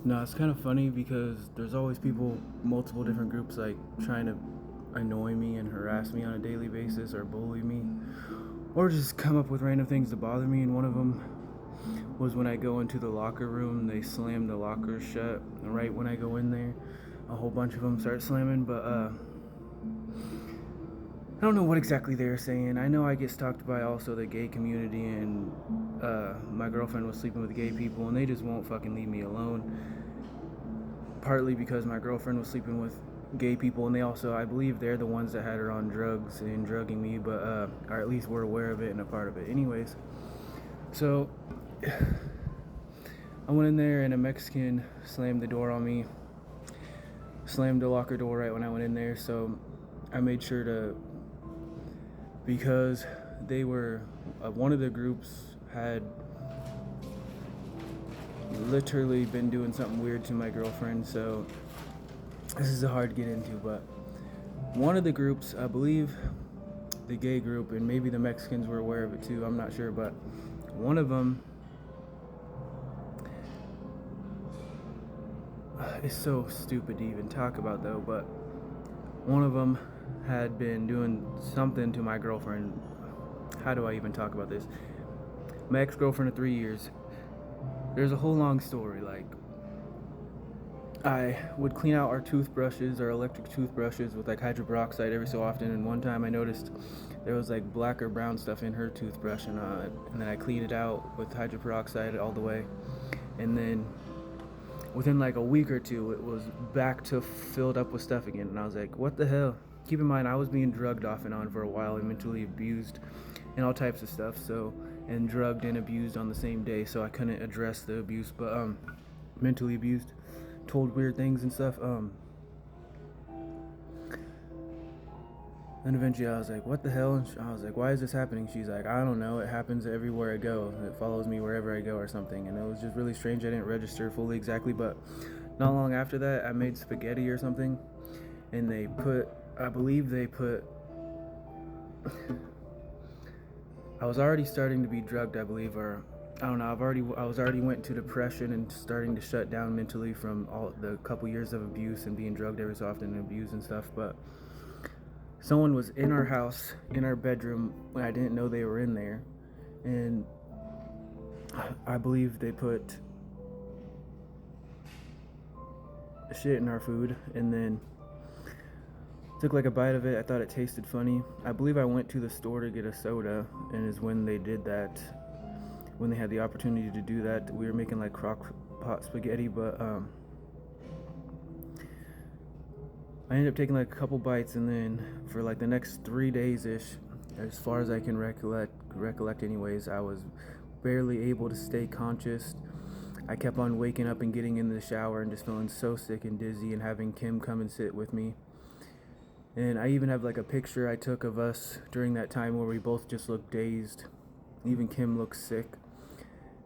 No, it's kind of funny because there's always people, multiple different groups, like trying to annoy me and harass me on a daily basis or bully me or just come up with random things to bother me. And one of them was when I go into the locker room, they slam the lockers shut. And right when I go in there, a whole bunch of them start slamming. But I don't know what exactly they're saying. I know I get stalked by also the gay community, and my girlfriend was sleeping with gay people, and they just won't fucking leave me alone. Partly because my girlfriend was sleeping with gay people, and they also, I believe, they're the ones that had her on drugs and drugging me, but or at least were aware of it and a part of it. Anyways, so I went in there, and a Mexican slammed the door on me, slammed the locker door right when I went in there. So I made sure to, because they were one of the groups had literally been doing something weird to my girlfriend. So this is hard to get into, but one of the groups, I believe the gay group, and maybe the Mexicans were aware of it too, I'm not sure, but one of them, it's so stupid to even talk about though, but one of them had been doing something to my girlfriend. How do I even talk about this? My ex-girlfriend of 3 years. There's a whole long story. Like, I would clean out our toothbrushes, our electric toothbrushes, with like hydroperoxide every so often. And one time I noticed there was like black or brown stuff in her toothbrush, and then I cleaned it out with hydroperoxide all the way. And then within like a week or two, it was back to filled up with stuff again. And I was like, what the hell? Keep in mind, I was being drugged off and on for a while and mentally abused and all types of stuff. So, and drugged and abused on the same day. So I couldn't address the abuse, but mentally abused, told weird things and stuff. Then eventually I was like, what the hell? And I was like, why is this happening? She's like, I don't know. It happens everywhere I go. It follows me wherever I go or something. And it was just really strange. I didn't register fully exactly, but not long after that, I made spaghetti or something. And they put, I believe they put, I was already starting to be drugged, I believe, or I don't know. I was already went to depression and starting to shut down mentally from all the couple years of abuse and being drugged every so often and abused and stuff. But someone was in our house, in our bedroom, when I didn't know they were in there, and I believe they put shit in our food, and then took like a bite of it. I thought it tasted funny. I believe I went to the store to get a soda, and is when they did that, when they had the opportunity to do that. We were making like crock pot spaghetti, but I ended up taking like a couple bites, and then for like the next 3 days ish, as far as I can recollect anyways, I was barely able to stay conscious. I kept on waking up and getting in the shower and just feeling so sick and dizzy, and having Kim come and sit with me. And I even have like a picture I took of us during that time where we both just looked dazed. Even Kim looked sick,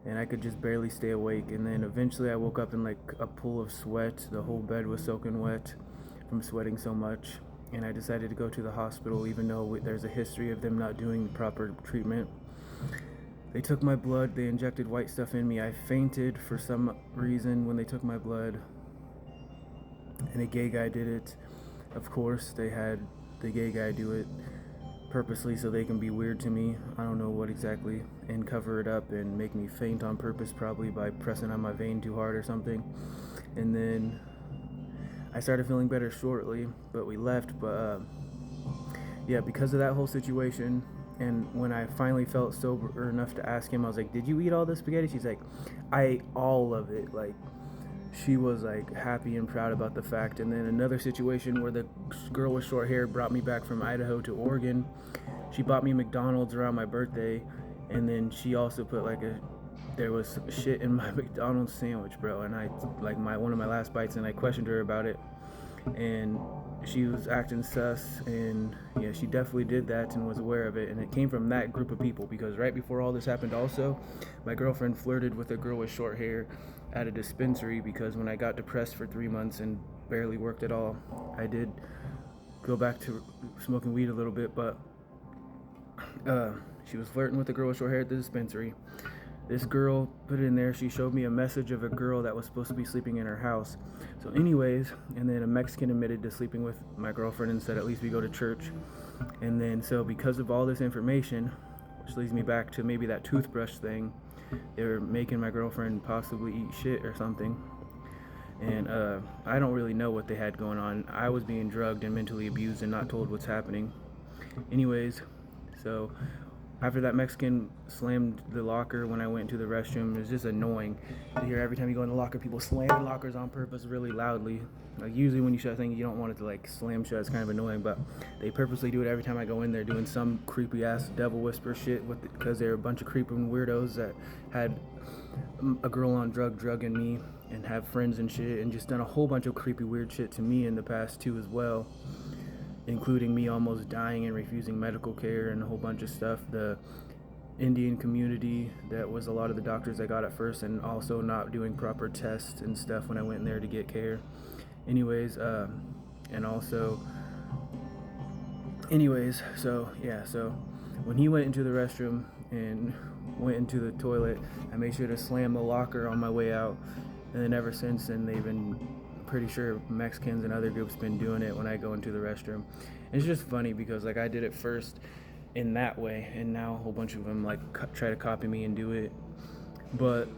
and I could just barely stay awake. And then eventually I woke up in like a pool of sweat. The whole bed was soaking wet from sweating so much, and I decided to go to the hospital, even though there's a history of them not doing the proper treatment. They took my blood, they injected white stuff in me. I fainted for some reason when they took my blood, and a gay guy did it. Of course, they had the gay guy do it purposely so they can be weird to me. I don't know what exactly, and cover it up and make me faint on purpose, probably by pressing on my vein too hard or something. And then I started feeling better shortly, but we left. But yeah, because of that whole situation, and when I finally felt sober enough to ask him, I was like, did you eat all the spaghetti? She's like, I ate all of it. Like, she was like happy and proud about the fact. And then another situation where the girl with short hair brought me back from Idaho to Oregon. She bought me McDonald's around my birthday, and then she also put like there was shit in my McDonald's sandwich, bro. And I like one of my last bites, and I questioned her about it, and she was acting sus. And yeah, she definitely did that and was aware of it, and it came from that group of people. Because right before all this happened also, my girlfriend flirted with a girl with short hair at a dispensary, because when I got depressed for 3 months and barely worked at all, I did go back to smoking weed a little bit. But she was flirting with the girl with short hair at the dispensary. This girl put it in there. She showed me a message of a girl that was supposed to be sleeping in her house. So anyways, and then a Mexican admitted to sleeping with my girlfriend and said at least we go to church. And then so because of all this information, which leads me back to maybe that toothbrush thing, they were making my girlfriend possibly eat shit or something. And I don't really know what they had going on. I was being drugged and mentally abused and not told what's happening. Anyways, so after that Mexican slammed the locker when I went into the restroom, it was just annoying to hear every time you go in the locker, people slamming lockers on purpose really loudly. Like usually when you shut things, you don't want it to like slam shut. It's kind of annoying, but they purposely do it every time I go in there, doing some creepy ass devil whisper shit because they're a bunch of creeping weirdos that had a girl on drugging me and have friends and shit, and just done a whole bunch of creepy weird shit to me in the past too as well, including me almost dying and refusing medical care and a whole bunch of stuff. The Indian community, that was a lot of the doctors I got at first, and also not doing proper tests and stuff when I went in there to get care. Anyways, and also, anyways, so when he went into the restroom and went into the toilet, I made sure to slam the locker on my way out. And then ever since then, they've been pretty sure Mexicans and other groups been doing it when I go into the restroom. And it's just funny because like I did it first in that way, and now a whole bunch of them like try to copy me and do it. But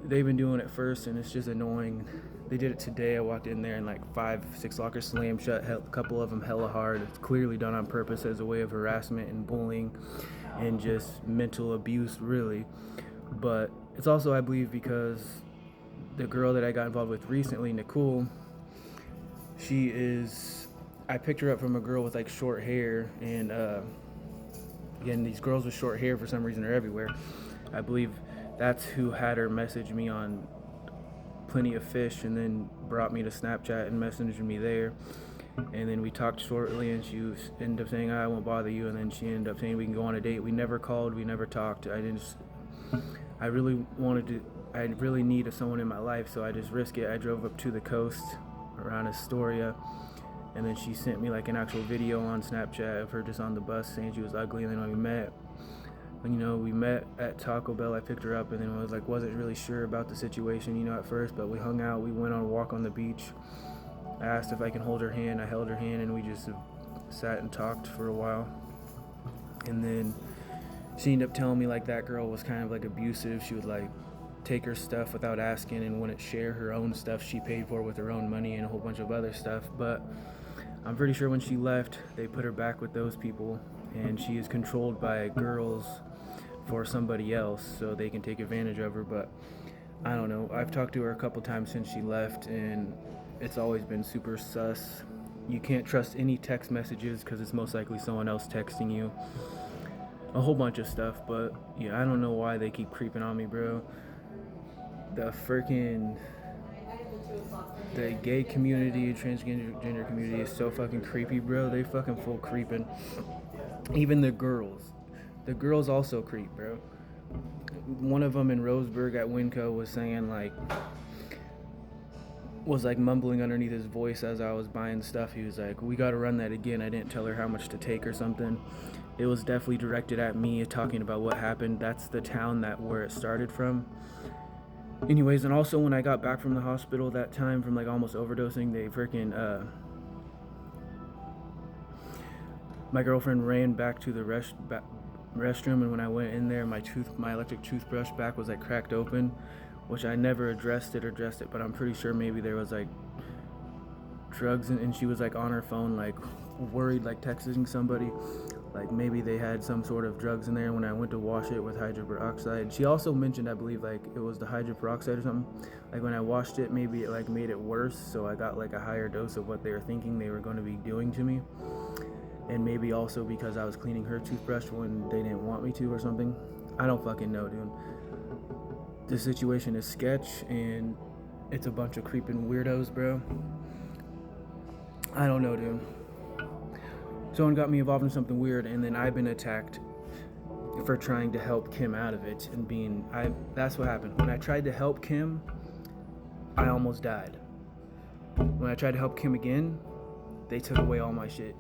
they've been doing it first, and it's just annoying. They did it today. I walked in there and like 5-6 lockers slammed shut, a couple of them hella hard. It's clearly done on purpose as a way of harassment and bullying and just mental abuse, really. But it's also, I believe, because the girl that I got involved with recently, Nicole, I picked her up from a girl with like short hair, and again, these girls with short hair for some reason are everywhere. I believe that's who had her message me on Plenty of Fish, and then brought me to Snapchat and messaged me there. And then we talked shortly, and she ended up saying, I won't bother you. And then she ended up saying we can go on a date. We never called, we never talked. I really need someone in my life, so I just risked it. I drove up to the coast around Astoria, and then she sent me like an actual video on Snapchat of her just on the bus saying she was ugly. And then we met at Taco Bell. I picked her up, and then wasn't really sure about the situation, at first, but we hung out. We went on a walk on the beach. I asked if I can hold her hand. I held her hand, and we just sat and talked for a while. And then she ended up telling me like that girl was kind of like abusive. She would like take her stuff without asking and wouldn't share her own stuff she paid for with her own money and a whole bunch of other stuff. But I'm pretty sure when she left, they put her back with those people, and she is controlled by girls for somebody else so they can take advantage of her. But I don't know. I've talked to her a couple times since she left, and it's always been super sus. You can't trust any text messages because it's most likely someone else texting you. A whole bunch of stuff, but yeah, I don't know why they keep creeping on me, bro. The gay community, transgender community is so fucking creepy, bro. They fucking full creeping. Even the girls. The girls also creep, bro. One of them in Roseburg at Winco was mumbling underneath his voice as I was buying stuff. He was like, we gotta run that again. I didn't tell her how much to take or something. It was definitely directed at me, talking about what happened. That's the town where it started from. Anyways, and also when I got back from the hospital that time from almost overdosing, they freaking my girlfriend ran back to the restroom, and when I went in there, my electric toothbrush back was cracked open, which I never addressed it, but I'm pretty sure maybe there was drugs, and she was on her phone worried, texting somebody, maybe they had some sort of drugs in there when I went to wash it with hydroperoxide. She also mentioned, I believe, it was the hydroperoxide or something. When I washed it, maybe it made it worse, so I got a higher dose of what they were thinking they were going to be doing to me. And maybe also because I was cleaning her toothbrush when they didn't want me to or something. I don't fucking know, dude. This situation is sketch, and it's a bunch of creeping weirdos, bro. I don't know, dude. Someone got me involved in something weird, and then I've been attacked for trying to help Kim out of it, and that's what happened. When I tried to help Kim, I almost died. When I tried to help Kim again, they took away all my shit.